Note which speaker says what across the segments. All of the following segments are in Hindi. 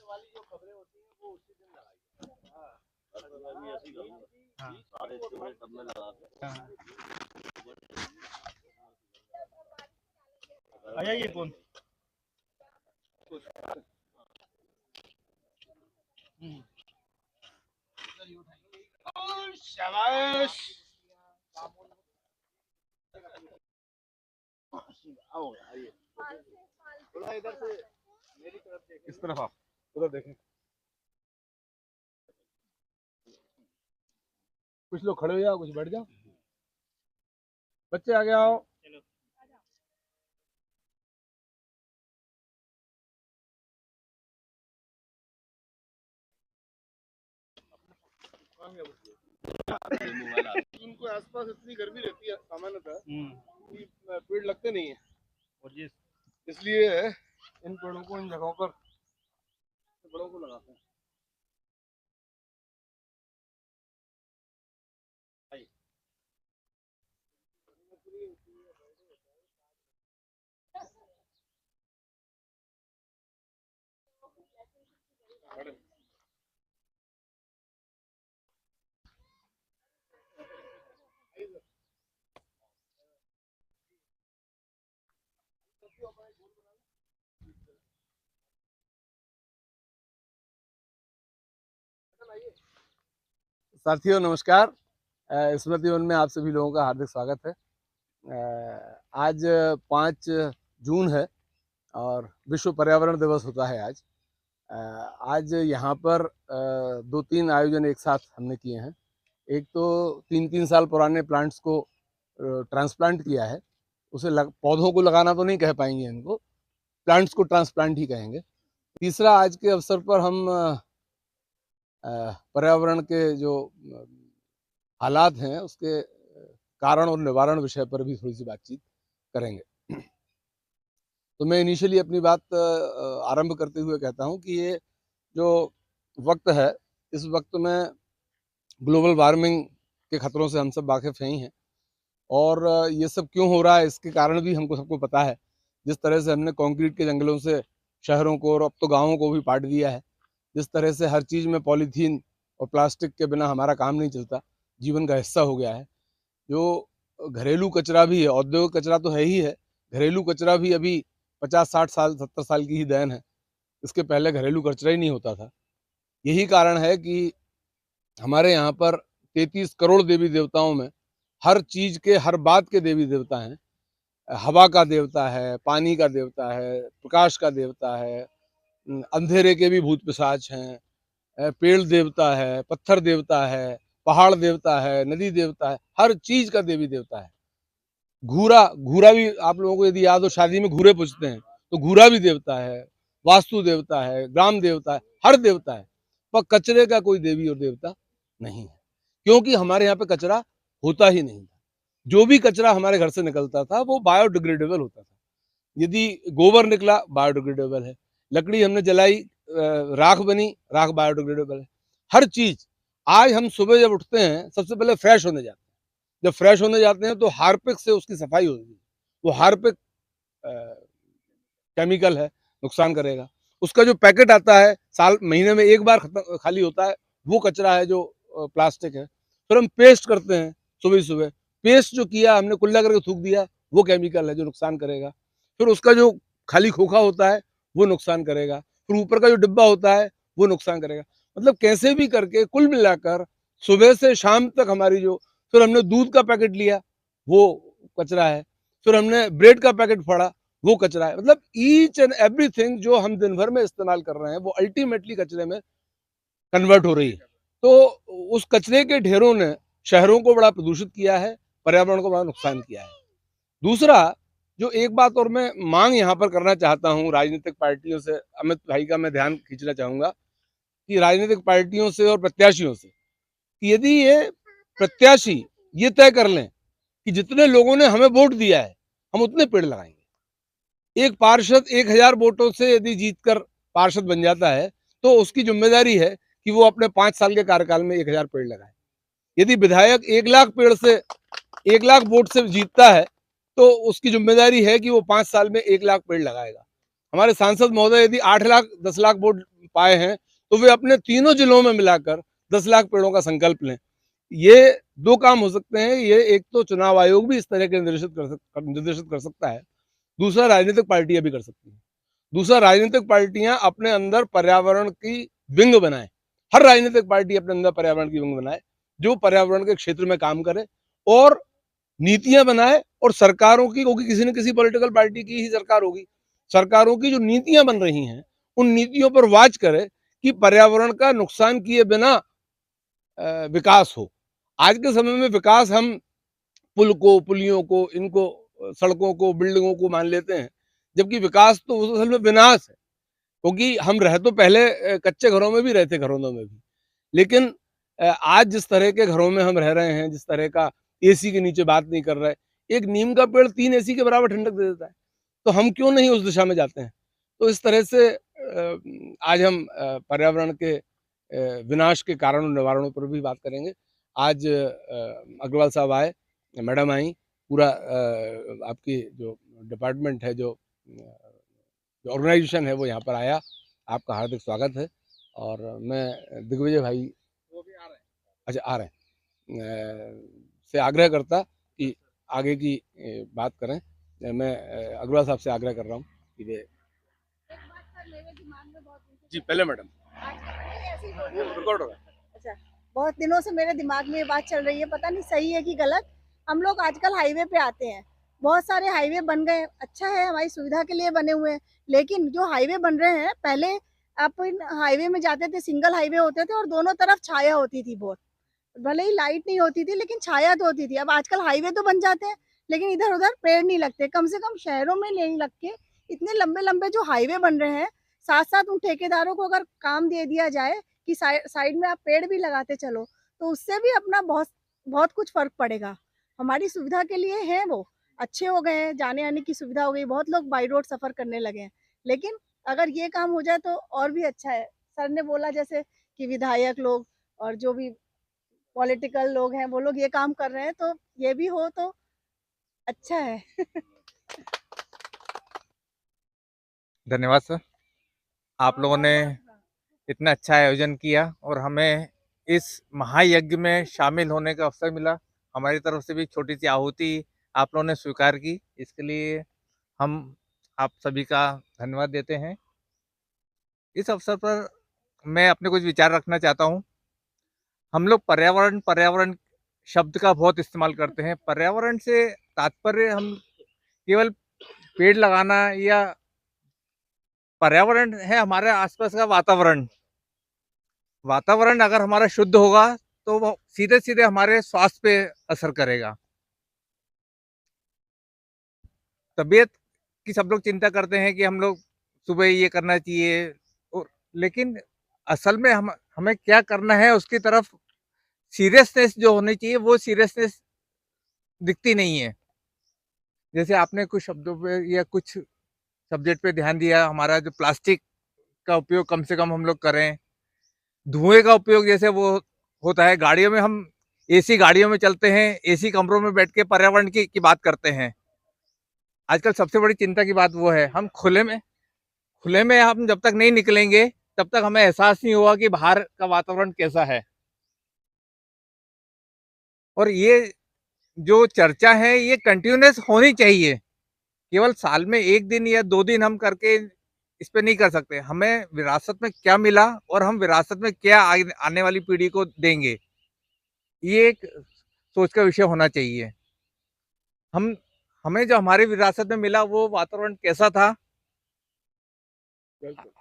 Speaker 1: वाली जो खबरें होती हैं वो उसी दिन लगाई। मैं भी ऐसे ही करूंगा। सारे इसके सब में लगा के आया ये कौन शाबाश आओ आइए थोड़ा इधर से मेरी तरफ देखिए।
Speaker 2: किस तरफ आप उधर देखें। कुछ लोग खड़े हो जाओ, कुछ बैठ जाओ। बच्चे आगे आओ। उनको आसपास इतनी गर्मी रहती है सामान्यतः कि पेड़ लगते नहीं है, और ये इसलिए इन पेड़ों को इन जगहों पर बड़ों को लगाते हैं। साथियों नमस्कार। स्मृति वन में आप सभी लोगों का हार्दिक स्वागत है। आज 5 जून है और विश्व पर्यावरण दिवस होता है आज। आज यहाँ पर 2-3 आयोजन एक साथ हमने किए हैं। एक तो 3-3 साल पुराने प्लांट्स को ट्रांसप्लांट किया है। उसे पौधों को लगाना तो नहीं कह पाएंगे, इनको प्लांट्स को ट्रांसप्लांट ही कहेंगे। तीसरा, आज के अवसर पर हम पर्यावरण के जो हालात हैं उसके कारण और निवारण विषय पर भी थोड़ी सी बातचीत करेंगे। तो मैं इनिशियली अपनी बात आरंभ करते हुए कहता हूं कि ये जो वक्त है, इस वक्त में ग्लोबल वार्मिंग के खतरों से हम सब वाकिफ ही हैं, और ये सब क्यों हो रहा है इसके कारण भी हमको सबको पता है। जिस तरह से हमने कंक्रीट के जंगलों से शहरों को और अब तो गाँवों को भी पाट दिया है, जिस तरह से हर चीज़ में पॉलीथीन और प्लास्टिक के बिना हमारा काम नहीं चलता, जीवन का हिस्सा हो गया है। जो घरेलू कचरा भी है, औद्योगिक कचरा तो है ही है, घरेलू कचरा भी अभी 50-60 साल 70 साल की ही देन है। इसके पहले घरेलू कचरा ही नहीं होता था। यही कारण है कि हमारे यहाँ पर 33 करोड़ देवी देवताओं में हर चीज़ के, हर बात के देवी देवता हैं। हवा का देवता है, पानी का देवता है, प्रकाश का देवता है, अंधेरे के भी भूत पिशाच हैं, पेड़ देवता है, पत्थर देवता है, पहाड़ देवता है, नदी देवता है, हर चीज का देवी देवता है। घूरा घूरा भी आप लोगों को यदि याद हो, शादी में घूरे पूछते हैं, तो घूरा भी देवता है, वास्तु देवता है, ग्राम देवता है, हर देवता है। पर कचरे का कोई देवी और देवता नहीं है, क्योंकि हमारे यहाँ पे कचरा होता ही नहीं था। जो भी कचरा हमारे घर से निकलता था वो बायोडिग्रेडेबल होता था। यदि गोबर निकला, बायोडिग्रेडेबल है। लकड़ी हमने जलाई, राख बनी, राख बायोडिग्रेडेबल है। हर चीज। आज हम सुबह जब उठते हैं सबसे पहले फ्रेश होने जाते हैं। जब फ्रेश होने जाते हैं तो हार्पिक से उसकी सफाई होती है। वो हार्पिक केमिकल है, नुकसान करेगा। उसका जो पैकेट आता है, साल महीने में एक बार खाली होता है, वो कचरा है जो प्लास्टिक है। फिर हम पेस्ट करते हैं सुबह सुबह। पेस्ट जो किया हमने, कुल्ला करके थूक दिया, वो केमिकल है जो नुकसान करेगा। फिर उसका जो खाली खोखा होता है वो नुकसान करेगा। फिर ऊपर का जो डिब्बा होता है वो नुकसान करेगा। मतलब कैसे भी करके कुल मिलाकर सुबह से शाम तक हमारी जो, फिर हमने दूध का पैकेट लिया, वो कचरा है। फिर हमने ब्रेड का पैकेट फाड़ा, वो कचरा है। मतलब ईच एंड एवरीथिंग जो हम दिन भर में इस्तेमाल कर रहे हैं वो अल्टीमेटली कचरे में कन्वर्ट हो रही है। तो उस कचरे के ढेरों ने शहरों को बड़ा प्रदूषित किया है, पर्यावरण को बड़ा नुकसान किया है। दूसरा, जो एक बात और मैं मांग यहाँ पर करना चाहता हूँ राजनीतिक पार्टियों से, अमित भाई का मैं ध्यान खींचना चाहूंगा कि राजनीतिक पार्टियों से और प्रत्याशियों से, कि यदि ये प्रत्याशी ये तय कर लें कि जितने लोगों ने हमें वोट दिया है हम उतने पेड़ लगाएंगे। एक पार्षद 1000 वोटों से यदि जीतकर पार्षद बन जाता है तो उसकी जिम्मेदारी है कि वो अपने 5 साल के कार्यकाल में 1000 पेड़ लगाए। यदि विधायक 1 लाख पेड़ से 1 लाख वोट से जीतता है तो उसकी जिम्मेदारी है कि वो 5 साल में 1 लाख पेड़ लगाएगा। हमारे सांसद महोदय यदि 8 लाख 10 लाख वोट पाए हैं तो वे अपने तीनों जिलों में मिलाकर 10 लाख पेड़ों का संकल्प लें। ये 2 काम हो सकते हैं। ये एक तो चुनाव आयोग भी इस तरह के निर्देशित कर सकता है, दूसरा राजनीतिक पार्टियां भी कर सकती हैं। दूसरा, राजनीतिक पार्टियां अपने अंदर पर्यावरण की विंग बनाए। हर राजनीतिक पार्टी अपने अंदर पर्यावरण की विंग बनाए जो पर्यावरण के क्षेत्र में काम करे और नीतियां बनाए। और सरकारों की, क्योंकि किसी न किसी पॉलिटिकल पार्टी की ही सरकार होगी, सरकारों की जो नीतियां बन रही हैं उन नीतियों पर वाच करे कि पर्यावरण का नुकसान किए बिना विकास हो। आज के समय में विकास हम पुल को, पुलियों को, इनको, सड़कों को, बिल्डिंगों को मान लेते हैं, जबकि विकास तो असल में विनाश है। क्योंकि हम रह तो पहले कच्चे घरों में भी रहते, घरों में भी, लेकिन आज जिस तरह के घरों में हम रह रहे हैं, जिस तरह का एसी के नीचे बात नहीं कर रहे, एक नीम का पेड़ 3 एसी के बराबर ठंडक दे देता है, तो हम क्यों नहीं उस दिशा में जाते हैं। तो इस तरह से आज हम पर्यावरण के विनाश के कारण और निवारणों पर भी बात करेंगे। आज अग्रवाल साहब आए, मैडम आई, पूरा आपकी जो डिपार्टमेंट है, जो ऑर्गेनाइजेशन है, वो यहाँ पर आया। आपका हार्दिक स्वागत है। और मैं दिग्विजय भाई, वो भी आ रहे हैं, अच्छा आ रहे हैं, से आग्रह करता कि आगे की बात करें। मैं अग्रवाल साहब से आग्रह कर रहा हूँ कि वे जी पहले मैडम रिकॉर्ड हो रहा है।
Speaker 3: अच्छा, बहुत दिनों से मेरे दिमाग में ये बात चल रही है, पता नहीं सही है कि गलत। हम लोग आजकल हाईवे पे आते हैं, बहुत सारे हाईवे बन गए, अच्छा है हमारी सुविधा के लिए बने हुए हैं, लेकिन जो हाईवे बन रहे हैं, पहले आप इन हाईवे में जाते थे, सिंगल हाईवे होते थे और दोनों तरफ छाया होती थी बहुत, भले ही लाइट नहीं होती थी लेकिन छाया तो होती थी। अब आजकल हाईवे तो बन जाते हैं लेकिन इधर उधर पेड़ नहीं लगते, कम से कम शहरों में नहीं लग के इतने लंबे लंबे जो हाईवे बन रहे हैं, साथ साथ उन ठेकेदारों को अगर काम दे दिया जाए कि साइड में आप पेड़ भी लगाते चलो, तो उससे भी अपना बहुत बहुत कुछ फर्क पड़ेगा। हमारी सुविधा के लिए है, वो अच्छे हो गए हैं, जाने आने की सुविधा हो गई, बहुत लोग बाई रोड सफर करने लगे हैं। लेकिन अगर ये काम हो जाए तो और भी अच्छा है। सर ने बोला जैसे कि विधायक लोग और जो भी पॉलिटिकल लोग हैं वो लोग ये काम कर रहे हैं, तो ये भी हो तो अच्छा है।
Speaker 4: धन्यवाद सर, आप लोगों ने इतना अच्छा आयोजन किया और हमें इस महायज्ञ में शामिल होने का अवसर मिला। हमारी तरफ से भी छोटी सी आहुति आप लोगों ने स्वीकार की, इसके लिए हम आप सभी का धन्यवाद देते हैं। इस अवसर पर मैं अपने कुछ विचार रखना चाहता हूँ। हम लोग पर्यावरण पर्यावरण शब्द का बहुत इस्तेमाल करते हैं। पर्यावरण से तात्पर्य हम केवल पेड़ लगाना या पर्यावरण है हमारे आसपास का वातावरण। वातावरण अगर हमारा शुद्ध होगा तो वो सीधे सीधे हमारे स्वास्थ्य पे असर करेगा। तबीयत की सब लोग चिंता करते हैं कि हम लोग सुबह ये करना चाहिए, और लेकिन असल में हमें क्या करना है उसकी तरफ सीरियसनेस जो होनी चाहिए वो सीरियसनेस दिखती नहीं है। जैसे आपने कुछ शब्दों पे या कुछ सब्जेक्ट पे ध्यान दिया, हमारा जो प्लास्टिक का उपयोग कम से कम हम लोग करें, धुएं का उपयोग जैसे वो होता है, गाड़ियों में हम एसी गाड़ियों में चलते हैं, एसी कमरों में बैठ के पर्यावरण की बात करते हैं। आजकल सबसे बड़ी चिंता की बात वो है, हम खुले में हम जब तक नहीं निकलेंगे तब तक हमें एहसास नहीं हुआ कि बाहर का वातावरण कैसा है। और ये जो चर्चा है ये कंटिन्यूअस होनी चाहिए, केवल साल में 1 दिन या 2 दिन हम करके इस पे नहीं कर सकते। हमें विरासत में क्या मिला और हम विरासत में क्या आने वाली पीढ़ी को देंगे, ये एक सोच का विषय होना चाहिए। हमें जो हमारी विरासत में मिला वो वातावरण कैसा था।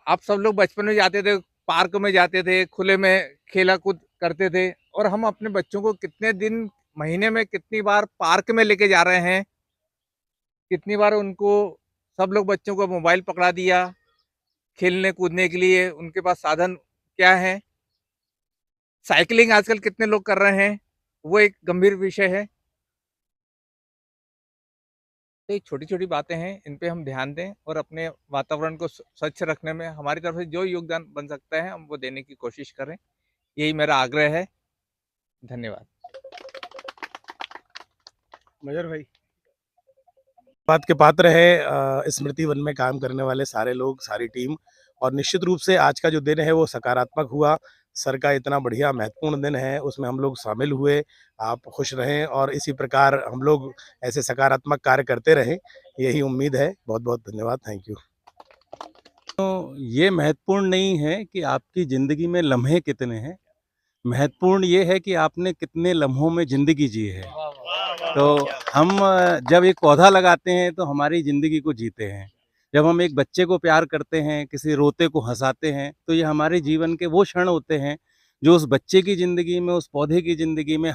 Speaker 4: आप सब लोग बचपन में जाते थे, पार्क में जाते थे, खुले में खेला कूद करते थे, और हम अपने बच्चों को कितने दिन, महीने में कितनी बार पार्क में लेके जा रहे हैं, कितनी बार उनको सब लोग बच्चों को मोबाइल पकड़ा दिया खेलने कूदने के लिए। उनके पास साधन क्या है, साइकिलिंग आजकल कितने लोग कर रहे हैं, वो एक गंभीर विषय है। तो ये छोटी-छोटी बातें हैं, इन पे हम ध्यान दें और अपने वातावरण को स्वच्छ रखने में हमारी तरफ से जो योगदान बन सकता है, हम वो देने की कोशिश करें। यही मेरा आग्रह है। धन्यवाद।
Speaker 5: मजर भाई बात के पात्र है स्मृति वन में काम करने वाले सारे लोग, सारी टीम। और निश्चित रूप से आज का जो दिन है वो सकारात्मक हुआ। सर का इतना बढ़िया महत्वपूर्ण दिन है, उसमें हम लोग शामिल हुए। आप खुश रहें और इसी प्रकार हम लोग ऐसे सकारात्मक कार्य करते रहें, यही उम्मीद है। बहुत बहुत धन्यवाद। Thank you.
Speaker 6: तो ये महत्वपूर्ण नहीं है कि आपकी ज़िंदगी में लम्हे कितने हैं, महत्वपूर्ण ये है कि आपने कितने लम्हों में ज़िंदगी जी है। तो हम जब एक पौधा लगाते हैं तो हमारी ज़िंदगी को जीते हैं। जब हम एक बच्चे को प्यार करते हैं, किसी रोते को हँसाते हैं, तो ये हमारे जीवन के वो क्षण होते हैं जो उस बच्चे की ज़िंदगी में, उस पौधे की ज़िंदगी में